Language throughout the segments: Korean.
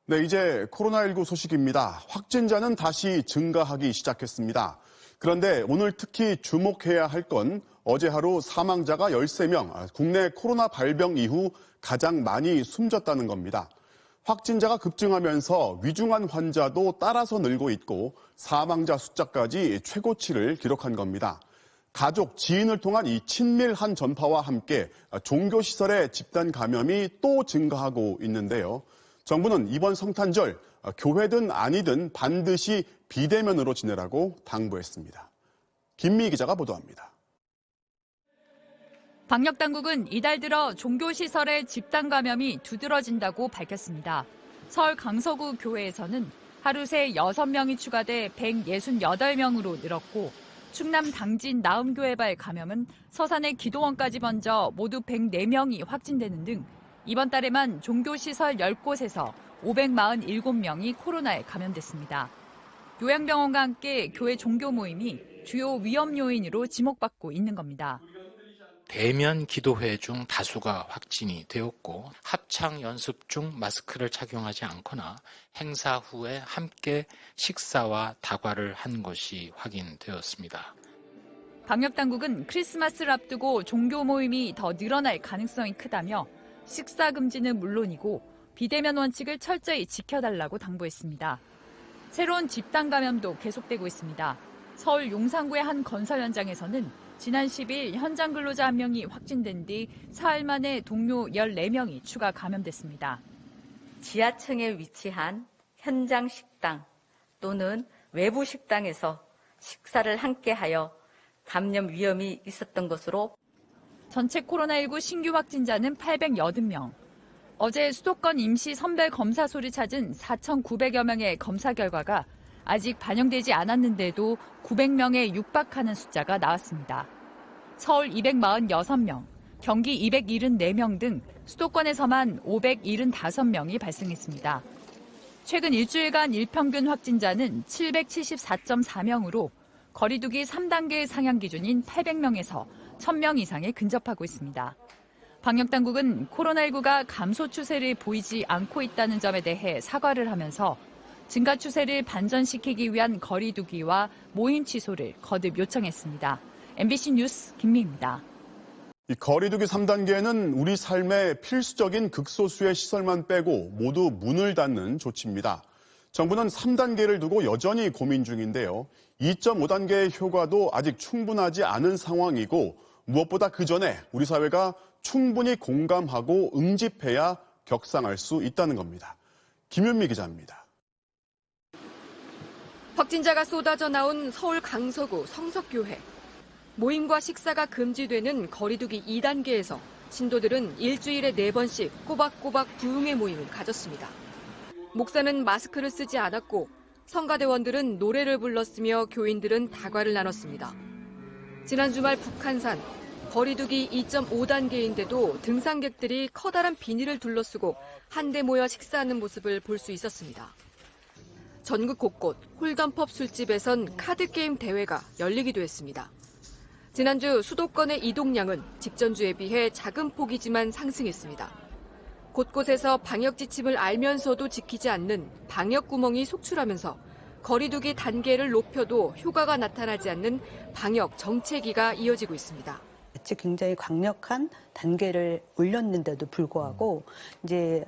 네, 이제 코로나19 소식입니다. 확진자는 다시 증가하기 시작했습니다. 그런데 오늘 특히 주목해야 할 건 어제 하루 사망자가 13명, 국내 코로나 발병 이후 가장 많이 숨졌다는 겁니다. 확진자가 급증하면서 위중한 환자도 따라서 늘고 있고 사망자 숫자까지 최고치를 기록한 겁니다. 가족, 지인을 통한 이 친밀한 전파와 함께 종교시설의 집단 감염이 또 증가하고 있는데요. 정부는 이번 성탄절 교회든 아니든 반드시 비대면으로 지내라고 당부했습니다. 김미 기자가 보도합니다. 방역당국은 이달 들어 종교시설의 집단 감염이 두드러진다고 밝혔습니다. 서울 강서구 교회에서는 하루 새 6명이 추가돼 168명으로 늘었고 충남 당진 나음교회발 감염은 서산의 기도원까지 번져 모두 104명이 확진되는 등 이번 달에만 종교시설 10곳에서 547명이 코로나에 감염됐습니다. 요양병원과 함께 교회 종교 모임이 주요 위험 요인으로 지목받고 있는 겁니다. 대면 기도회 중 다수가 확진이 되었고 합창 연습 중 마스크를 착용하지 않거나 행사 후에 함께 식사와 다과를 한 것이 확인되었습니다. 방역당국은 크리스마스를 앞두고 종교 모임이 더 늘어날 가능성이 크다며 식사 금지는 물론이고 비대면 원칙을 철저히 지켜달라고 당부했습니다. 새로운 집단 감염도 계속되고 있습니다. 서울 용산구의 한 건설 현장에서는 지난 10일 현장 근로자 1명이 확진된 뒤 사흘 만에 동료 14명이 추가 감염됐습니다. 지하층에 위치한 현장 식당 또는 외부 식당에서 식사를 함께하여 감염 위험이 있었던 것으로 전체 코로나19 신규 확진자는 880명. 어제 수도권 임시 선별 검사소를 찾은 4,900여 명의 검사 결과가 아직 반영되지 않았는데도 900명에 육박하는 숫자가 나왔습니다. 서울 246명, 경기 274명 등 수도권에서만 575명이 발생했습니다. 최근 일주일간 일평균 확진자는 774.4명으로 거리두기 3단계 상향 기준인 800명에서 1,000명 이상에 근접하고 있습니다. 방역당국은 코로나19가 감소 추세를 보이지 않고 있다는 점에 대해 사과를 하면서 증가 추세를 반전시키기 위한 거리두기와 모임 취소를 거듭 요청했습니다. MBC 뉴스 김미입니다. 이 거리두기 3단계는 우리 삶의 필수적인 극소수의 시설만 빼고 모두 문을 닫는 조치입니다. 정부는 3단계를 두고 여전히 고민 중인데요. 2.5단계의 효과도 아직 충분하지 않은 상황이고 무엇보다 그 전에 우리 사회가 충분히 공감하고 응집해야 격상할 수 있다는 겁니다. 김윤미 기자입니다. 확진자가 쏟아져 나온 서울 강서구 성석교회. 모임과 식사가 금지되는 거리두기 2단계에서 신도들은 일주일에 4번씩 꼬박꼬박 부흥회 모임을 가졌습니다. 목사는 마스크를 쓰지 않았고 성가대원들은 노래를 불렀으며 교인들은 다과를 나눴습니다. 지난 주말 북한산 거리두기 2.5단계인데도 등산객들이 커다란 비닐을 둘러쓰고 한데 모여 식사하는 모습을 볼 수 있었습니다. 전국 곳곳 홀덤펍 술집에선 카드게임 대회가 열리기도 했습니다. 지난주 수도권의 이동량은 직전주에 비해 작은 폭이지만 상승했습니다. 곳곳에서 방역 지침을 알면서도 지키지 않는 방역 구멍이 속출하면서 거리두기 단계를 높여도 효과가 나타나지 않는 방역 정체기가 이어지고 있습니다. 굉장히 강력한 단계를 올렸는데도 불구하고 이제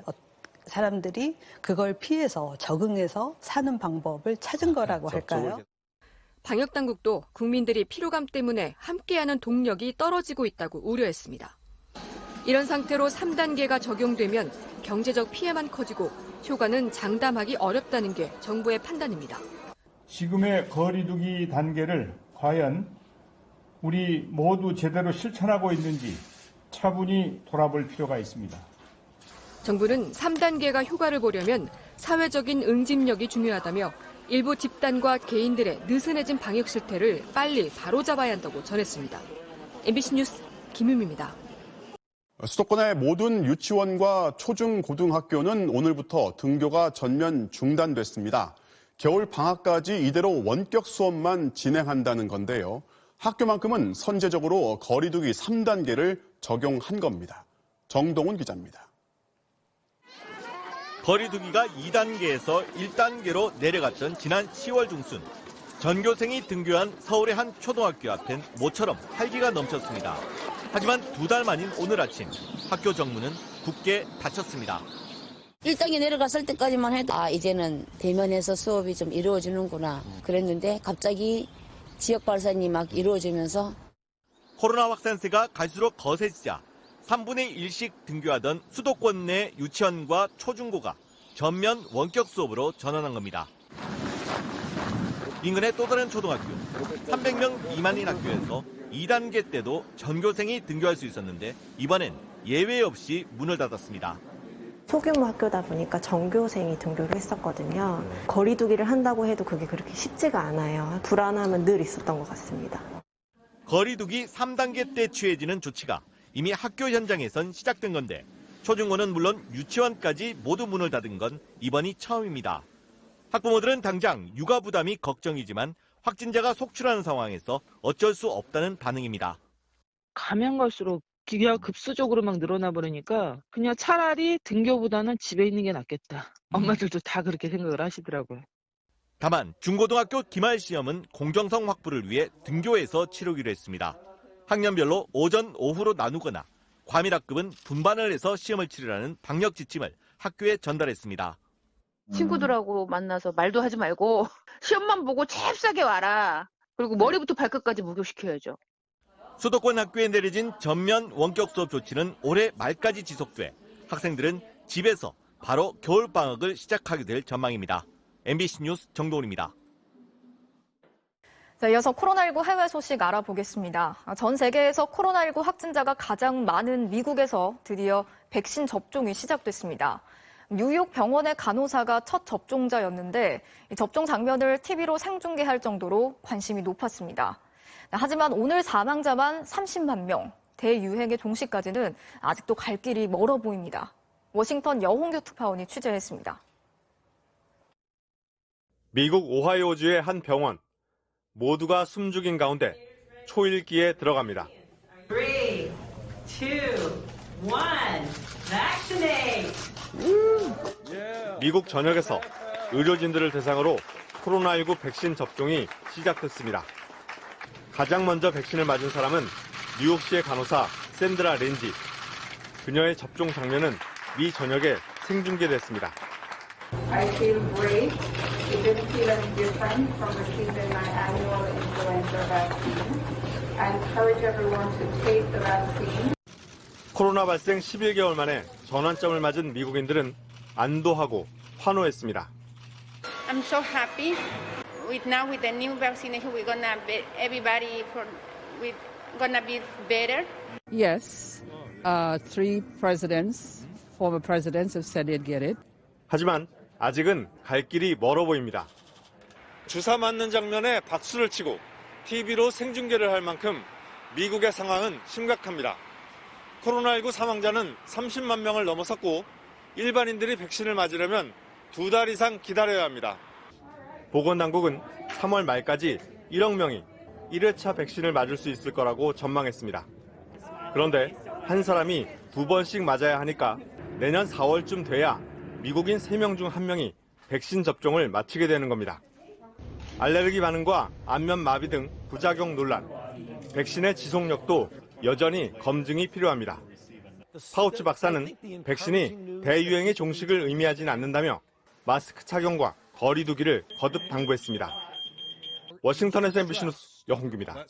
사람들이 그걸 피해서 적응해서 사는 방법을 찾은 거라고 할까요? 방역당국도 국민들이 피로감 때문에 함께하는 동력이 떨어지고 있다고 우려했습니다. 이런 상태로 3단계가 적용되면 경제적 피해만 커지고 효과는 장담하기 어렵다는 게 정부의 판단입니다. 지금의 거리두기 단계를 과연 우리 모두 제대로 실천하고 있는지 차분히 돌아볼 필요가 있습니다. 정부는 3단계가 효과를 보려면 사회적인 응집력이 중요하다며 일부 집단과 개인들의 느슨해진 방역 실태를 빨리 바로잡아야 한다고 전했습니다. MBC 뉴스 김유미입니다. 수도권의 모든 유치원과 초중고등학교는 오늘부터 등교가 전면 중단됐습니다. 겨울 방학까지 이대로 원격 수업만 진행한다는 건데요. 학교만큼은 선제적으로 거리두기 3단계를 적용한 겁니다. 정동훈 기자입니다. 거리두기가 2단계에서 1단계로 내려갔던 지난 10월 중순. 전교생이 등교한 서울의 한 초등학교 앞엔 모처럼 활기가 넘쳤습니다. 하지만 2달 만인 오늘 아침 학교 정문은 굳게 닫혔습니다. 1단계 내려갔을 때까지만 해도 이제는 대면에서 수업이 좀 이루어지는구나 그랬는데 갑자기 지역 발산이 막 이루어지면서 코로나 확산세가 갈수록 거세지자 3분의 1씩 등교하던 수도권 내 유치원과 초중고가 전면 원격 수업으로 전환한 겁니다. 인근의 또 다른 초등학교, 300명 미만인 학교에서 2단계 때도 전교생이 등교할 수 있었는데 이번엔 예외 없이 문을 닫았습니다. 소규모 학교다 보니까 전교생이 등교를 했었거든요. 거리두기를 한다고 해도 그게 그렇게 쉽지가 않아요. 불안함은 늘 있었던 것 같습니다. 거리두기 3단계 때 취해지는 조치가 이미 학교 현장에선 시작된 건데 초중고는 물론 유치원까지 모두 문을 닫은 건 이번이 처음입니다. 학부모들은 당장 육아 부담이 걱정이지만 확진자가 속출하는 상황에서 어쩔 수 없다는 반응입니다. 가면 갈수록 기가 급수적으로 막 늘어나 버리니까 그냥 차라리 등교보다는 집에 있는 게 낫겠다. 엄마들도 다 그렇게 생각을 하시더라고요. 다만 중고등학교 기말 시험은 공정성 확보를 위해 등교해서 치르기로 했습니다. 학년별로 오전, 오후로 나누거나 과밀학급은 분반을 해서 시험을 치르라는 방역 지침을 학교에 전달했습니다. 친구들하고 만나서 말도 하지 말고 시험만 보고 잽싸게 와라. 그리고 머리부터 발끝까지 목욕시켜야죠. 수도권 학교에 내려진 전면 원격 수업 조치는 올해 말까지 지속돼 학생들은 집에서 바로 겨울방학을 시작하게 될 전망입니다. MBC 뉴스 정도훈입니다. 자, 이어서 코로나19 해외 소식 알아보겠습니다. 전 세계에서 코로나19 확진자가 가장 많은 미국에서 드디어 백신 접종이 시작됐습니다. 뉴욕 병원의 간호사가 첫 접종자였는데 이 접종 장면을 TV로 생중계할 정도로 관심이 높았습니다. 하지만 오늘 사망자만 30만 명, 대유행의 종식까지는 아직도 갈 길이 멀어 보입니다. 워싱턴 여홍규 특파원이 취재했습니다. 미국 오하이오주의 한 병원. 모두가 숨죽인 가운데 초읽기에 들어갑니다. 3, 2, 1, vaccinate! 미국 전역에서 의료진들을 대상으로 코로나19 백신 접종이 시작됐습니다. 가장 먼저 백신을 맞은 사람은 뉴욕시의 간호사 샌드라 렌지. 그녀의 접종 장면은 미 전역에 생중계됐습니다. I feel great. It didn't feel any different from receiving my annual influenza vaccine. I encourage everyone to take the vaccine. 코로나 발생 11개월 만에 전환점을 맞은 미국인들은 안도하고 환호했습니다. I'm so happy. With the new vaccination, we're gonna be better. Yes, 3 presidents, former presidents have said they'd get it. 하지만 아직은 갈 길이 멀어 보입니다. 주사 맞는 장면에 박수를 치고 TV로 생중계를 할 만큼 미국의 상황은 심각합니다. 코로나19 사망자는 30만 명을 넘어섰고 일반인들이 백신을 맞으려면 2달 이상 기다려야 합니다. 보건당국은 3월 말까지 1억 명이 1회차 백신을 맞을 수 있을 거라고 전망했습니다. 그런데 한 사람이 2번씩 맞아야 하니까 내년 4월쯤 돼야 미국인 3명 중 1명이 백신 접종을 마치게 되는 겁니다. 알레르기 반응과 안면 마비 등 부작용 논란, 백신의 지속력도 여전히 검증이 필요합니다. 파우치 박사는 백신이 대유행의 종식을 의미하지는 않는다며 마스크 착용과 거리 두기를 거듭 당부했습니다. 워싱턴에서 MBC 뉴스 여홍규입니다.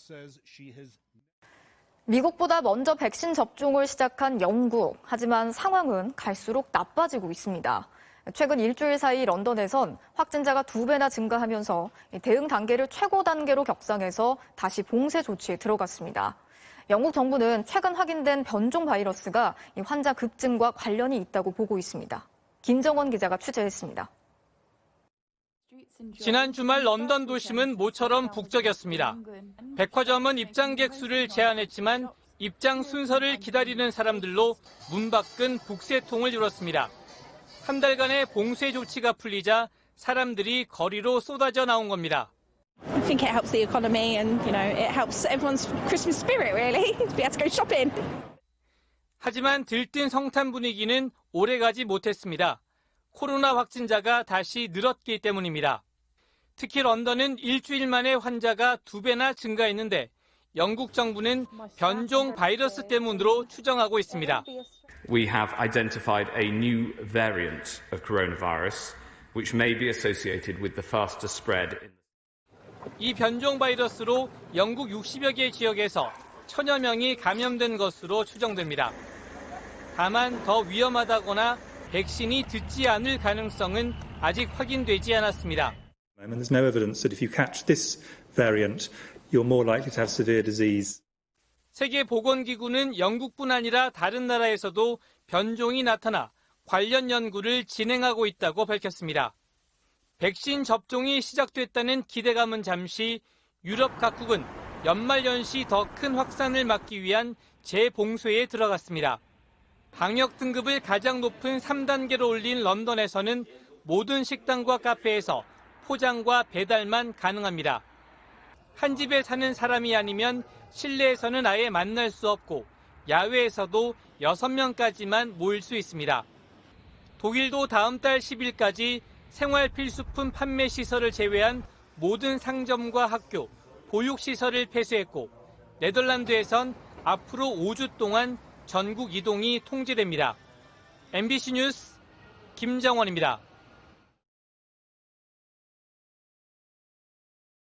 미국보다 먼저 백신 접종을 시작한 영국. 하지만 상황은 갈수록 나빠지고 있습니다. 최근 일주일 사이 런던에선 확진자가 2배나 증가하면서 대응 단계를 최고 단계로 격상해서 다시 봉쇄 조치에 들어갔습니다. 영국 정부는 최근 확인된 변종 바이러스가 환자 급증과 관련이 있다고 보고 있습니다. 김정원 기자가 취재했습니다. 지난 주말 런던 도심은 모처럼 북적였습니다. 백화점은 입장객 수를 제한했지만 입장 순서를 기다리는 사람들로 문 밖은 북새통을 이뤘습니다. 한 달간의 봉쇄 조치가 풀리자 사람들이 거리로 쏟아져 나온 겁니다. I think it helps the economy and, it helps everyone's Christmas spirit, really, to be able to go shopping. 하지만 들뜬 성탄 분위기는 오래가지 못했습니다. 코로나 확진자가 다시 늘었기 때문입니다. 특히 런던은 일주일 만에 환자가 2배나 증가했는데 영국 정부는 변종 바이러스 때문으로 추정하고 있습니다. We have identified a new variant of coronavirus, which may be associated with the faster spread. 이 변종 바이러스로 영국 60여 개 지역에서 1000여 명이 감염된 것으로 추정됩니다. 다만 더 위험하다거나 백신이 듣지 않을 가능성은 아직 확인되지 않았습니다. There's no evidence that if you catch this variant, you're more likely to have severe disease. 세계보건기구는 영국뿐 아니라 다른 나라에서도 변종이 나타나 관련 연구를 진행하고 있다고 밝혔습니다. 백신 접종이 시작됐다는 기대감은 잠시 유럽 각국은 연말연시 더 큰 확산을 막기 위한 재봉쇄에 들어갔습니다. 방역 등급을 가장 높은 3단계로 올린 런던에서는 모든 식당과 카페에서 포장과 배달만 가능합니다. 한 집에 사는 사람이 아니면 실내에서는 아예 만날 수 없고 야외에서도 6명까지만 모일 수 있습니다. 독일도 다음 달 10일까지 생활필수품 판매 시설을 제외한 모든 상점과 학교, 보육시설을 폐쇄했고 네덜란드에선 앞으로 5주 동안 전국 이동이 통제됩니다. MBC 뉴스 김정원입니다.